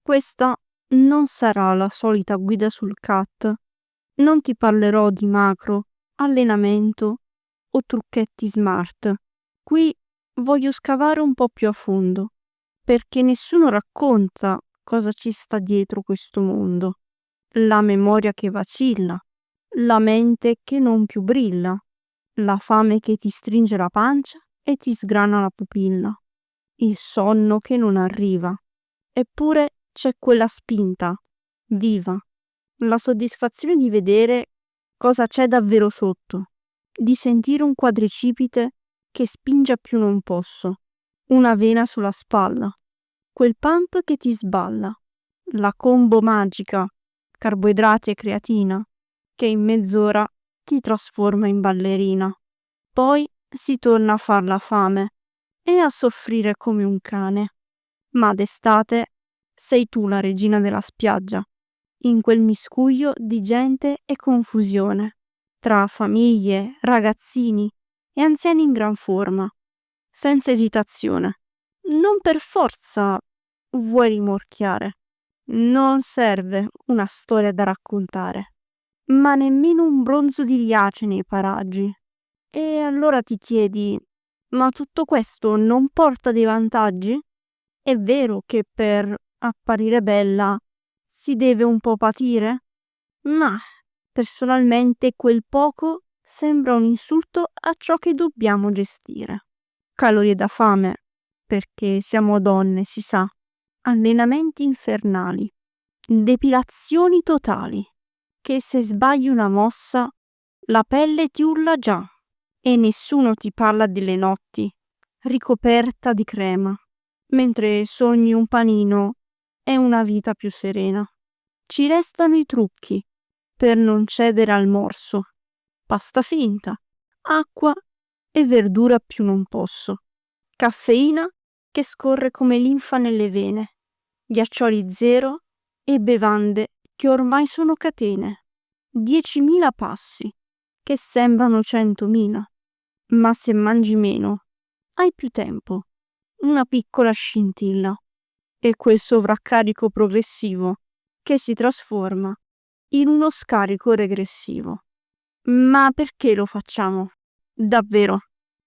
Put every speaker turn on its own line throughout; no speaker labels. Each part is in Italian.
Questa non sarà la solita guida sul CAT. Non ti parlerò di macro, allenamento o trucchetti smart. Qui voglio scavare un po' più a fondo, perché nessuno racconta cosa ci sta dietro questo mondo. La memoria che vacilla, la mente che non più brilla, la fame che ti stringe la pancia e ti sgrana la pupilla, il sonno che non arriva. Eppure c'è quella spinta, viva, la soddisfazione di vedere cosa c'è davvero sotto, di sentire un quadricipite che spinge a più non posso, una vena sulla spalla, quel pump che ti sballa, la combo magica, carboidrati e creatina, che in mezz'ora ti trasforma in ballerina. Poi si torna a far la fame e a soffrire come un cane. Ma d'estate sei tu la regina della spiaggia, in quel miscuglio di gente e confusione, tra famiglie, ragazzini e anziani in gran forma, senza esitazione. Non per forza vuoi rimorchiare, non serve una storia da raccontare, ma nemmeno un bronzo di Riace nei paraggi. E allora ti chiedi, ma tutto questo non porta dei vantaggi? È vero che per apparire bella si deve un po' patire? Ma personalmente quel poco sembra un insulto a ciò che dobbiamo gestire. Calorie da fame, perché siamo donne, si sa. Allenamenti infernali. Depilazioni totali. Che se sbagli una mossa, la pelle ti urla già. E nessuno ti parla delle notti, ricoperta di crema, mentre sogni un panino e una vita più serena. Ci restano i trucchi per non cedere al morso. Pasta finta, acqua e verdura più non posso. Caffeina che scorre come linfa nelle vene. Ghiaccioli zero e bevande che ormai sono catene. 10.000 passi che sembrano 100.000. Ma se mangi meno, hai più tempo. Una piccola scintilla. E quel sovraccarico progressivo che si trasforma in uno scarico regressivo. Ma perché lo facciamo? Davvero,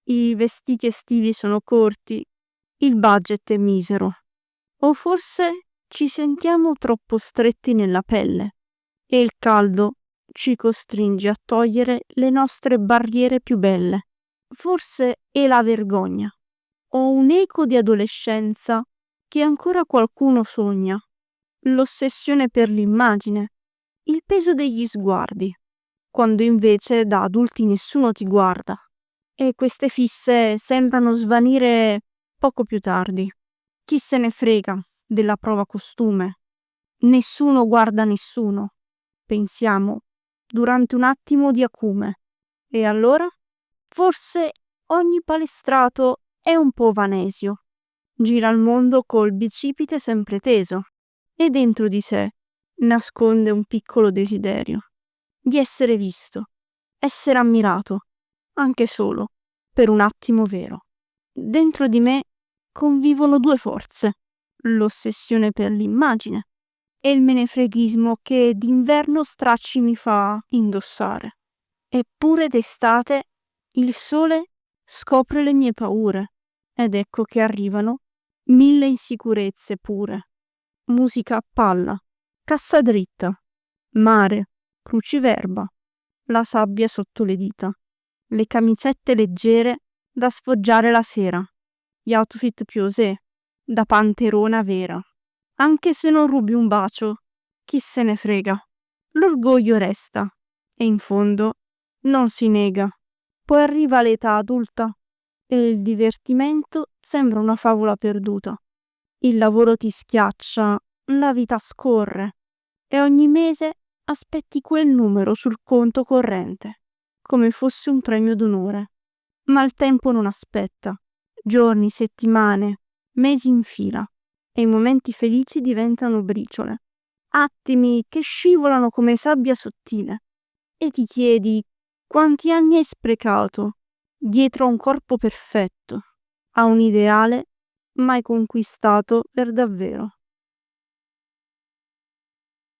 i vestiti estivi sono corti, il budget è misero. O forse ci sentiamo troppo stretti nella pelle e il caldo ci costringe a togliere le nostre barriere più belle. Forse è la vergogna o un eco di adolescenza che ancora qualcuno sogna, l'ossessione per l'immagine, il peso degli sguardi, quando invece da adulti nessuno ti guarda e queste fisse sembrano svanire poco più tardi. Chi se ne frega della prova costume? Nessuno guarda nessuno. Pensiamo durante un attimo di acume. E allora? Forse ogni palestrato è un po' vanesio. Gira il mondo col bicipite sempre teso e dentro di sé nasconde un piccolo desiderio di essere visto, essere ammirato, anche solo per un attimo vero. Dentro di me convivono due forze, l'ossessione per l'immagine e il menefreghismo che d'inverno stracci mi fa indossare. Eppure d'estate il sole scopre le mie paure ed ecco che arrivano 1000 insicurezze pure. Musica a palla, cassa dritta, mare, cruciverba, la sabbia sotto le dita, le camicette leggere da sfoggiare la sera, gli outfit più osè, da panterona vera. Anche se non rubi un bacio, chi se ne frega. L'orgoglio resta e in fondo non si nega. Poi arriva l'età adulta e il divertimento sembra una favola perduta. Il lavoro ti schiaccia, la vita scorre e ogni mese aspetti quel numero sul conto corrente, come fosse un premio d'onore. Ma il tempo non aspetta. Giorni, settimane, mesi in fila e i momenti felici diventano briciole. Attimi che scivolano come sabbia sottile. E ti chiedi quanti anni hai sprecato dietro a un corpo perfetto, a un ideale mai conquistato per davvero.